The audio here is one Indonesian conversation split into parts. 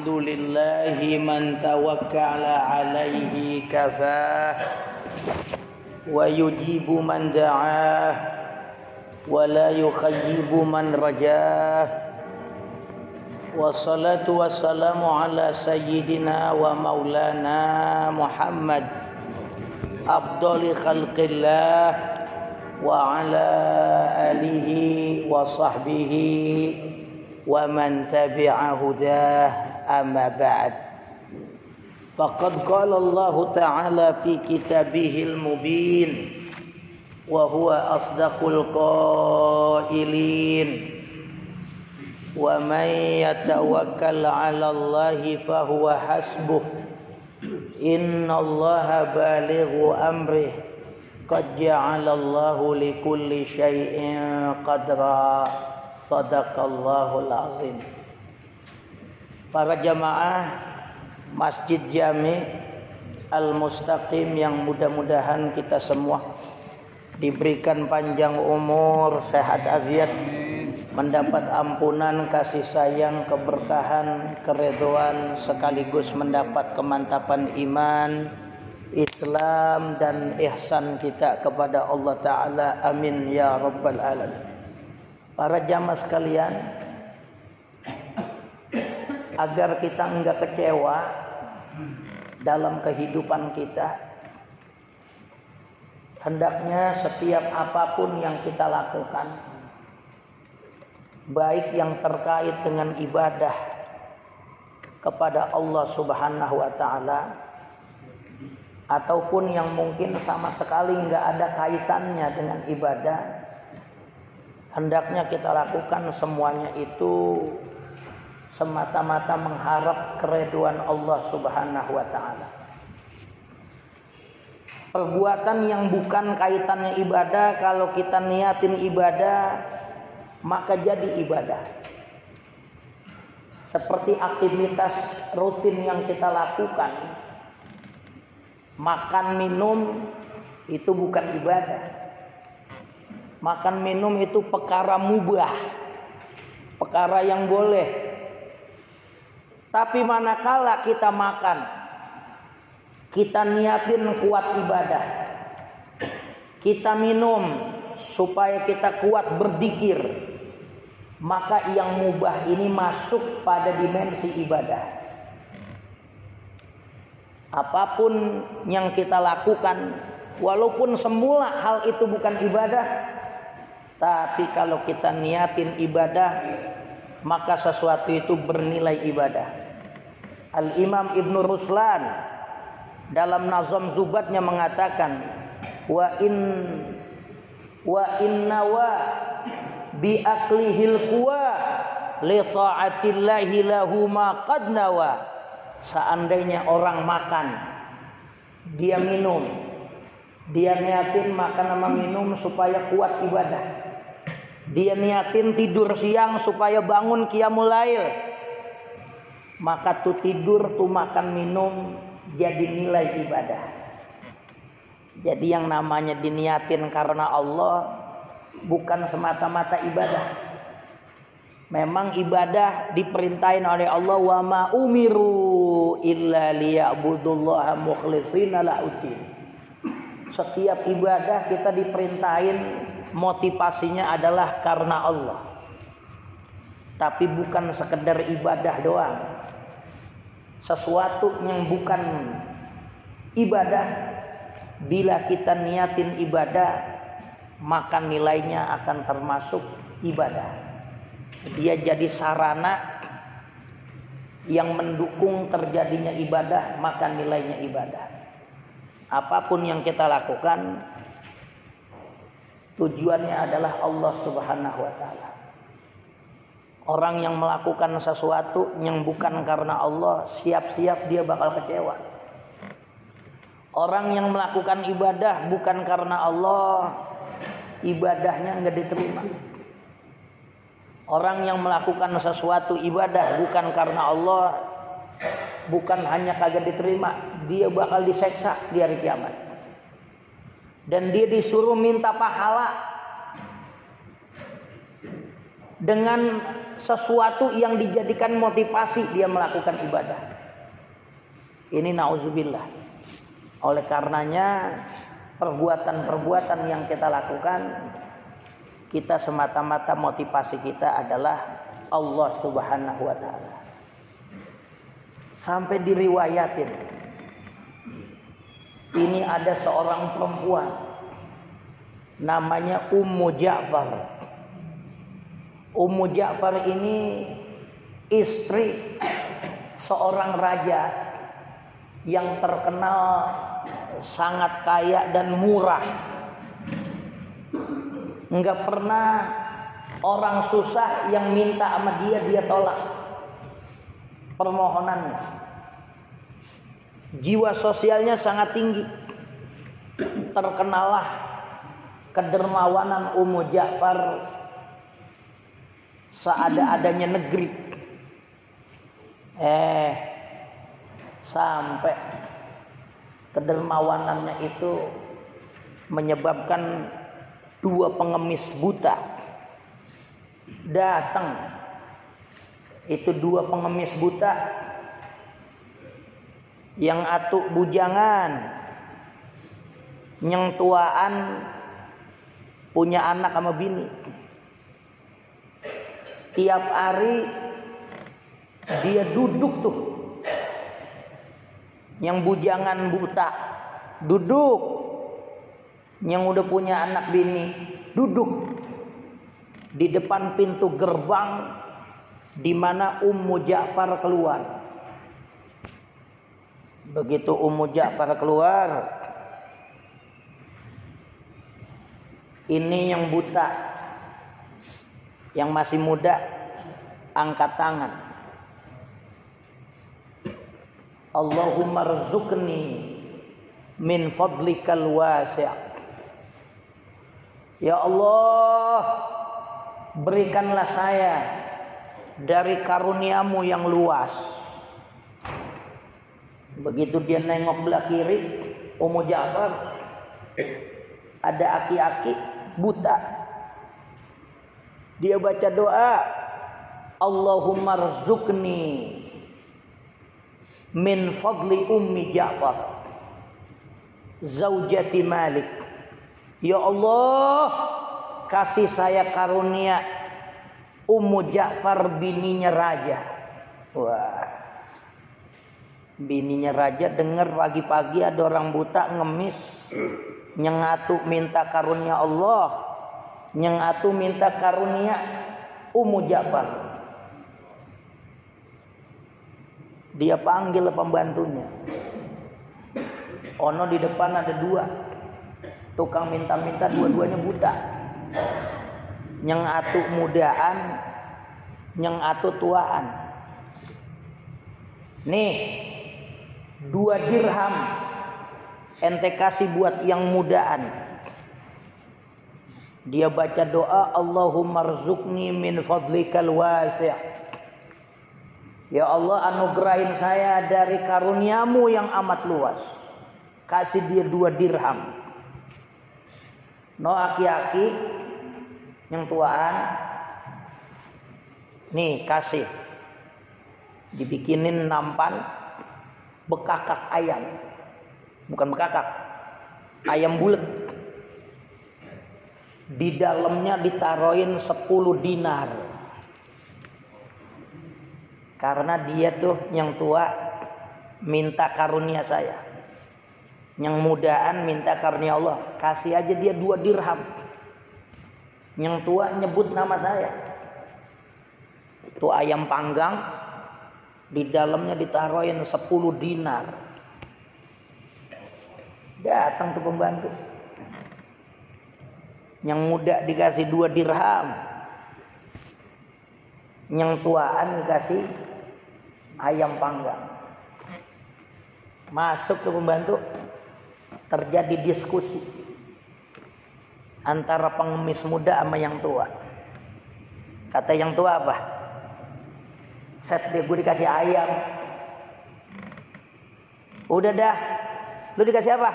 Alhamdulillahi man tawakkala alaihi kafah wa yujibu man da'ah wa la yukhayyibu man rajah. Wassalatu wassalamu ala sayyidina wa maulana Muhammad afdali khalqillah wa ala alihi wa sahbihi wa man tabi'a hudah, amma ba'd. Faqad qala Allah ta'ala fi kitabihil mubin wa huwa asdaqul qailin wa man yatawakkal 'ala Allah fa huwa hasbuh innallaha balighu amrih qad ja'ala Allahu likulli syai'in qadra. Sadaqallahul azim. Para jamaah Masjid Jami Al-Mustaqim yang mudah-mudahan kita semua diberikan panjang umur, sehat afiat, mendapat ampunan, kasih sayang, keberkahan, keridhaan, sekaligus mendapat kemantapan iman, Islam dan ihsan kita kepada Allah Ta'ala. Amin ya rabbal alamin. Para jamaah sekalian, agar kita enggak kecewa dalam kehidupan kita, hendaknya setiap apapun yang kita lakukan, baik yang terkait dengan ibadah kepada Allah Subhanahu wa Ta'ala, ataupun yang mungkin sama sekali enggak ada kaitannya dengan ibadah, hendaknya kita lakukan semuanya itu semata-mata mengharap keridhaan Allah Subhanahu wa Ta'ala. Perbuatan yang bukan kaitannya ibadah, kalau kita niatin ibadah, maka jadi ibadah. Seperti aktivitas rutin yang kita lakukan, makan minum itu bukan ibadah. Makan minum itu perkara mubah, perkara yang boleh. Tapi manakala kita makan, kita niatin kuat ibadah, kita minum supaya kita kuat berzikir, maka yang mubah ini masuk pada dimensi ibadah. Apapun yang kita lakukan, walaupun semula hal itu bukan ibadah, tapi kalau kita niatin ibadah, maka sesuatu itu bernilai ibadah. Al-Imam Ibn Ruslan dalam Nazam Zubatnya mengatakan, wa innawa bi aqlihil quwa li ta'atillahi lahu ma qad nawa. Seandainya orang makan, dia minum, dia niatin makan sama minum supaya kuat ibadah. Dia niatin tidur siang supaya bangun qiyamul lail, maka tuh tidur, tuh makan minum jadi nilai ibadah. Jadi yang namanya diniatin karena Allah bukan semata-mata ibadah. Memang ibadah diperintahin oleh Allah, wa ma umiru illa liya'budullaha mukhlishina lahuddin. Setiap ibadah kita diperintahin motivasinya adalah karena Allah. Tapi bukan sekedar ibadah doang. Sesuatu yang bukan ibadah, bila kita niatin ibadah, maka nilainya akan termasuk ibadah. Dia jadi sarana yang mendukung terjadinya ibadah, maka nilainya ibadah. Apapun yang kita lakukan, tujuannya adalah Allah Subhanahu wa Ta'ala. Orang yang melakukan sesuatu yang bukan karena Allah, siap-siap dia bakal kecewa. Orang yang melakukan ibadah bukan karena Allah, ibadahnya enggak diterima. Orang yang melakukan sesuatu ibadah bukan karena Allah, bukan hanya kagak diterima, dia bakal diseksa di hari kiamat. Dan dia disuruh minta pahala. dengan sesuatu yang dijadikan motivasi dia melakukan ibadah. Ini nauzubillah. Oleh karenanya perbuatan-perbuatan yang kita lakukan, kita semata-mata motivasi kita adalah Allah Subhanahu wa taala. Sampai diriwayatin, ini ada seorang perempuan namanya Ummu Ja'far. Ummu Ja'far ini istri seorang raja yang terkenal sangat kaya dan murah. Enggak pernah orang susah yang minta sama dia tolak permohonannya. Jiwa sosialnya sangat tinggi. Terkenalah kedermawanan Ummu Ja'far seada-adanya negeri. Sampai kedermawanannya itu menyebabkan 2 pengemis buta datang. Itu 2 pengemis buta yang atuk bujangan, yang tuaan punya anak sama bini. Tiap hari dia duduk tuh, yang bujangan buta duduk, yang udah punya anak bini duduk di depan pintu gerbang di mana Ummu Ja'far keluar. Begitu Ummu Ja'far keluar, ini yang buta, yang masih muda, angkat tangan. Allahumma rzuqni min fadlikal wasi'. Ya Allah, berikanlah saya dari karuniamu yang luas. Begitu dia nengok belah kiri, Ummu Ja'far, ada aki-aki buta. Dia baca doa, Allahumma rzuqni min fadli Ummi Ja'far zaujati Malik. Ya Allah, kasih saya karunia Ummu Ja'far, bininya raja. Wah, bininya raja dengar pagi-pagi ada orang buta ngemis, nyengatu minta karunia Allah, nyengatu minta karunia Ummu Ja'far. Dia panggil pembantunya. Ono di depan ada 2 tukang minta-minta, dua-duanya buta. Yang atu mudaan, yang atu tuaan. Nih, 2 dirham ente kasih buat yang mudaan. Dia baca doa, Allahumma rzuqni min fadlikal wasi'. Ya Allah, anugerahin saya dari karuniamu yang amat luas. Kasih dia 2 dirham. No aki-aki yang tuaan, nih kasih, dibikinin nampan bekakak ayam, bukan bekakak, ayam bulet. Di dalamnya ditaruhin 10 dinar, karena dia tuh yang tua minta karunia saya, yang mudaan minta karunia Allah. Kasih aja dia 2 dirham. Yang tua nyebut nama saya. Itu ayam panggang, di dalamnya ditaruhin 10 dinar. Datang tuh pembantu. Yang muda dikasih 2 dirham. Yang tuaan dikasih ayam panggang. Masuk ke pembantu, terjadi diskusi antara pengemis muda sama yang tua. Kata yang tua apa? Set deh, gue dikasih ayam. Udah dah, lu dikasih apa?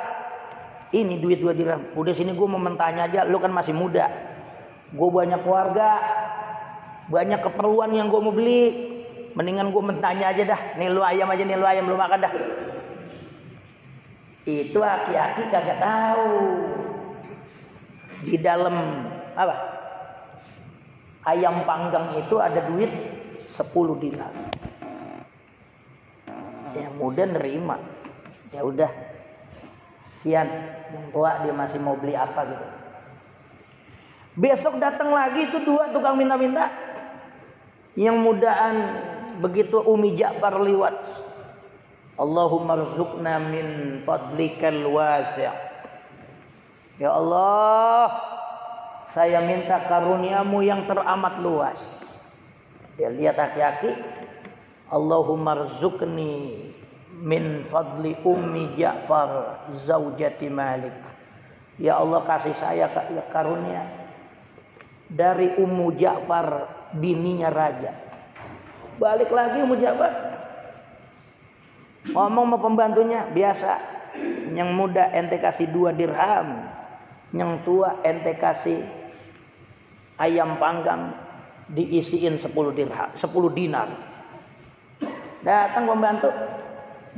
Ini duit 2 dirham. Udah sini gue mau mentanya aja, lu kan masih muda. Gue banyak keluarga, banyak keperluan yang gue mau beli, mendingan gue mentanya aja dah, nih lu ayam aja, nih lu ayam lu makan dah. Itu aki-aki kagak tahu di dalam apa ayam panggang itu ada duit 10 dinar. Yang muda nerima, ya udah, sian, yang tua dia masih mau beli apa gitu. Besok datang lagi itu 2 tukang minta-minta. Yang mudaan begitu Umi Ja'far liwat, Allahumma rzuqna min fadlikal wasi'. Ya Allah, saya minta karuniamu yang teramat luas. Dia lihat aki-aki, Allahumma rzuqni min fadli Ummi Ja'far zaujati Malik. Ya Allah, kasih saya karunia dari Ummu Ja'far, bininya raja. Balik lagi Ummu Ja'far, ngomong sama pembantunya, biasa, yang muda ente kasih 2 dirham, yang tua ente kasih ayam panggang diisiin 10 dirham, 10 dinar. Datang pembantu,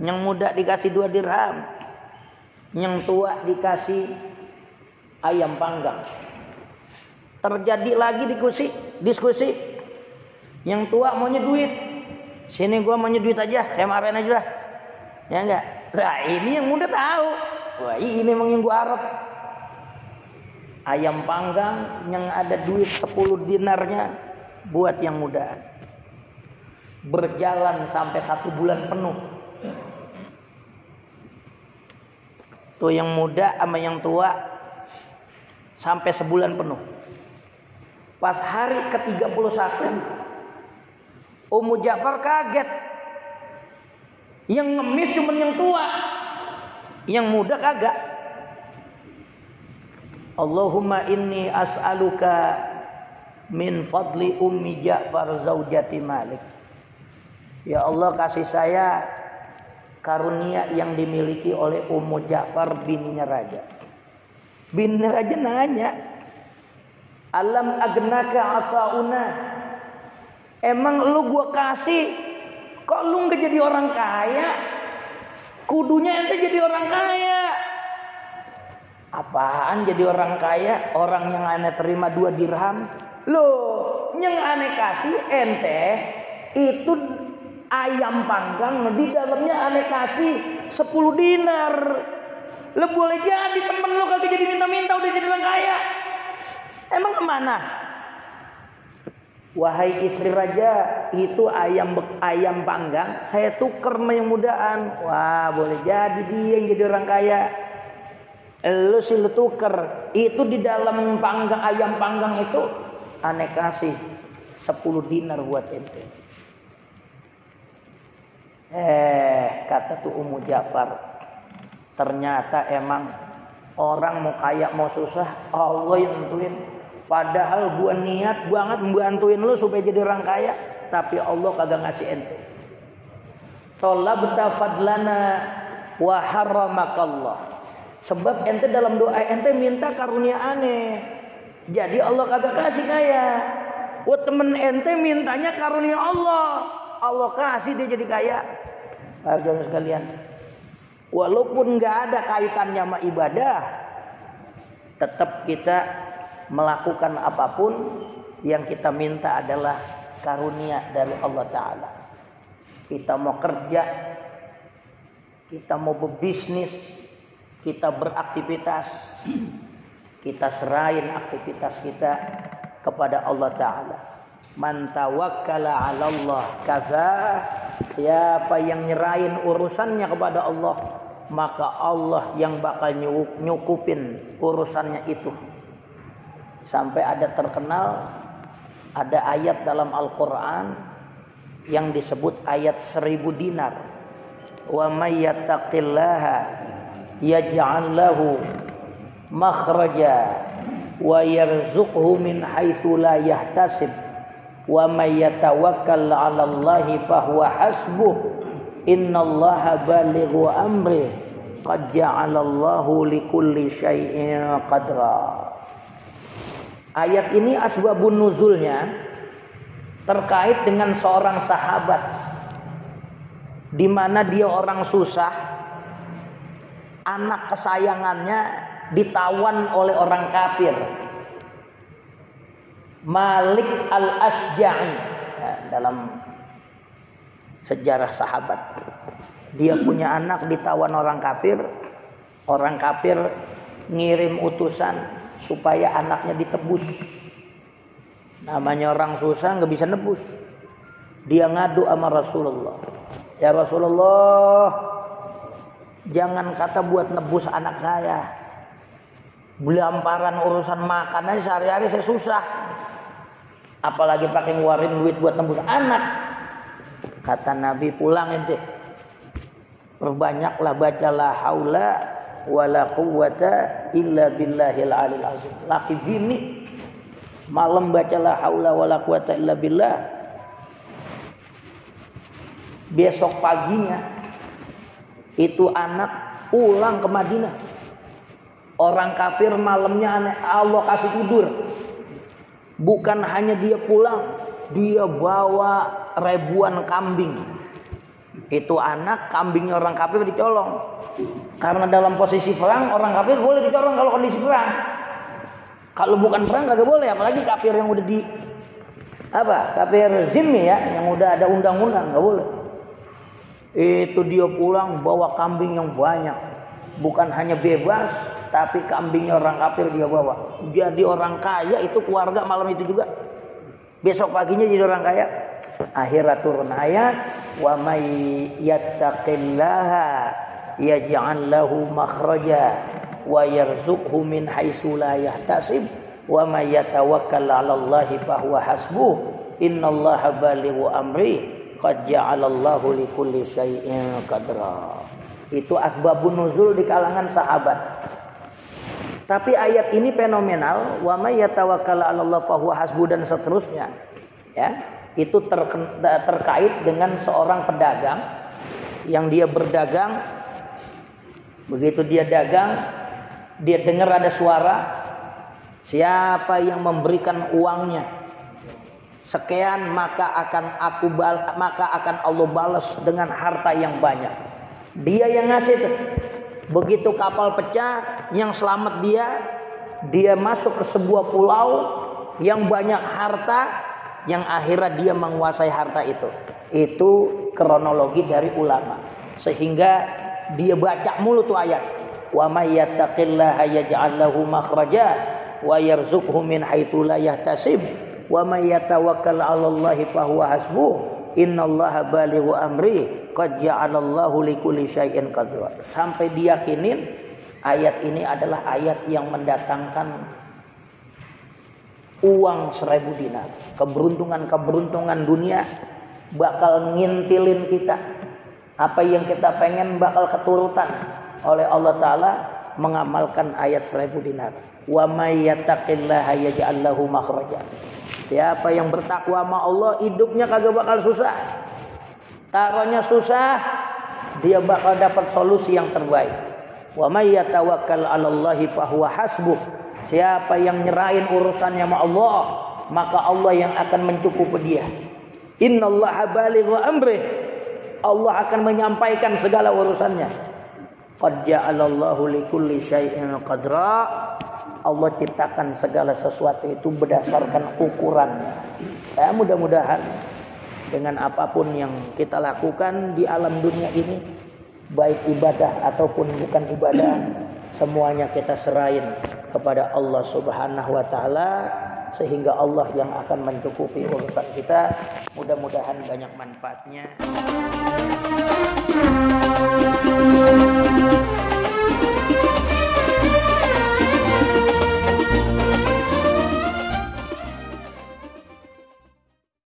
yang muda dikasih 2 dirham, yang tua dikasih ayam panggang. Terjadi lagi diskusi. Yang tua maunya duit. Sini gua maunya duit aja, kemarin aja lah. Ya enggak? Nah, ini yang muda tahu. Wah, ini emang yang gua harap. Ayam panggang yang ada duit 10 dinarnya buat yang muda. Berjalan sampai 1 bulan penuh. Tuh yang muda sama yang tua sampai sebulan penuh. Pas hari ke-31 Ummu Ja'far kaget. Yang ngemis cuma yang tua, yang muda kagak. Allahumma inni as'aluka min fadli Ummi Ja'far zaujati Malik. Ya Allah, kasih saya karunia yang dimiliki oleh Ummu Ja'far, bininya raja. Bininya raja nanya, alam agnaka atauna, emang lu gua kasih, kok lu nggak jadi orang kaya? Kudunya ente jadi orang kaya. Apaan jadi orang kaya? Orang yang aneh terima 2 dirham. Loh, yang aneh kasih ente itu ayam panggang, di dalamnya aneh kasih 10 dinar. Lu boleh jadi temen lu kagak jadi minta-minta udah jadi orang kaya. Emang kemana? Wahai istri raja, itu ayam panggang saya tuker sama yang mudaan. Wah, boleh jadi dia yang jadi orang kaya. Lu sih lu tuker. Itu di dalam ayam panggang itu aneh kasih 10 dinar buat ente. Kata tuh Ummu Ja'far, ternyata emang orang mau kaya mau susah Allah yang nentuin. Padahal gua niat banget membantuin lu supaya jadi orang kaya, tapi Allah kagak ngasih ente. Talabta fadlana wa harramakallah. Sebab ente dalam doa ente minta karunia aneh, jadi Allah kagak kasih kaya. Wah, temen ente mintanya karunia Allah, Allah kasih dia jadi kaya. Saudara sekalian, walaupun nggak ada kaitannya sama ibadah, tetap kita melakukan apapun yang kita minta adalah karunia dari Allah Ta'ala. Kita mau kerja, kita mau berbisnis, kita beraktivitas, kita serahin aktivitas kita kepada Allah Ta'ala. Man tawakkala 'ala Allah kaza, siapa yang nyerahin urusannya kepada Allah, maka Allah yang bakal nyukupin urusannya itu. Sampai ada terkenal, ada ayat dalam Al-Quran yang disebut ayat 1000 dinar. Wa may yattaqillaha yaj'al lahu makhraja wa yarzuqhu min haitsu la yahtasib wa may yatawakkal 'ala Allahi fahuwa hasbuh innallaha balighu amri qad ja'alallahu likulli syai'in qadra. Ayat ini asbabun nuzulnya terkait dengan seorang sahabat di mana dia orang susah, anak kesayangannya ditawan oleh orang kafir. Malik al-Asja'i, ya, dalam sejarah sahabat, dia punya anak ditawan orang kafir. Orang kafir ngirim utusan supaya anaknya ditebus. Namanya orang susah nggak bisa nebus. Dia ngadu sama Rasulullah. Ya Rasulullah, jangan kata buat nebus anak saya. Belamparan urusan makan aja sehari-hari saya susah. Apalagi pakai ngeluarin duit buat nebus anak. Kata Nabi, pulang ente. Perbanyaklah baca la haula wala quwwata illa billahil alil azim. Laki bini malam baca la haula wala quwwata illa billah. Besok paginya itu anak pulang ke Madinah. Orang kafir malamnya Allah kasih tidur. Bukan hanya dia pulang, dia bawa ribuan kambing. Itu anak, kambingnya orang kafir dicolong. Karena dalam posisi perang, orang kafir boleh dicolong kalau kondisi perang. Kalau bukan perang kagak boleh, apalagi kafir yang udah di kafir zimmi ya, yang udah ada undang-undang, enggak boleh. Itu dia pulang bawa kambing yang banyak. Bukan hanya bebas, tapi kambingnya orang kafir dia bawa. Jadi orang kaya itu keluarga malam itu juga. Besok paginya jadi orang kaya. Akhirnya turun ayat, wa may yattaqillaha yaj'al lahu makhraja wa yarzuqhu min haitsu la yahtasib wa may yatawakkal 'alallahi fahuwa hasbuh innallaha balighu amri qad ja'alallahu likulli syai'in qadra. Itu asbabun nuzul di kalangan sahabat. Tapi ayat ini fenomenal, wa may yatawakkal 'alallahi fahuwa hasbuh dan seterusnya. Ya. Itu terkait dengan seorang pedagang yang dia berdagang. Begitu dia dagang, dia dengar ada suara, siapa yang memberikan uangnya sekian maka akan Allah balas dengan harta yang banyak. Dia yang ngasih itu. Begitu kapal pecah, yang selamat dia masuk ke sebuah pulau yang banyak harta, yang akhirnya dia menguasai harta itu. Itu kronologi dari ulama. Sehingga dia baca mulu tuh ayat. Wa may yattaqillaha yaj'al lahu makhraja wa yarzuqhu min haitsu la yahtasib wa may yatawakkal 'alallahi fahuwa hasbuh innallaha balighu amri qad ja'alallahu likulli syai'in qadra. Sampai diyakinin ayat ini adalah ayat yang mendatangkan uang 1000 dinar. Keberuntungan dunia bakal ngintilin kita. Apa yang kita pengen bakal keturutan oleh Allah Ta'ala mengamalkan ayat 1000 dinar. Wa may yattaqillaha yaj'al lahu makhraja. Siapa yang bertakwa sama Allah, hidupnya kagak bakal susah. Taruhnya susah, dia bakal dapat solusi yang terbaik. Wa may yatawakkal 'alallahi fahuwa hasbuh. Siapa yang nyerahin urusannya sama Allah, maka Allah yang akan mencukupi dia. Innallaha balighu amri. Allah akan menyampaikan segala urusannya. Qad ja'alallahu likulli syai'in qadra. Allah ciptakan segala sesuatu itu berdasarkan ukurannya. Ya, mudah-mudahan dengan apapun yang kita lakukan di alam dunia ini, baik ibadah ataupun bukan ibadah, semuanya kita serahin kepada Allah Subhanahu wa taala, sehingga Allah yang akan mencukupi urusan kita. Mudah-mudahan banyak manfaatnya.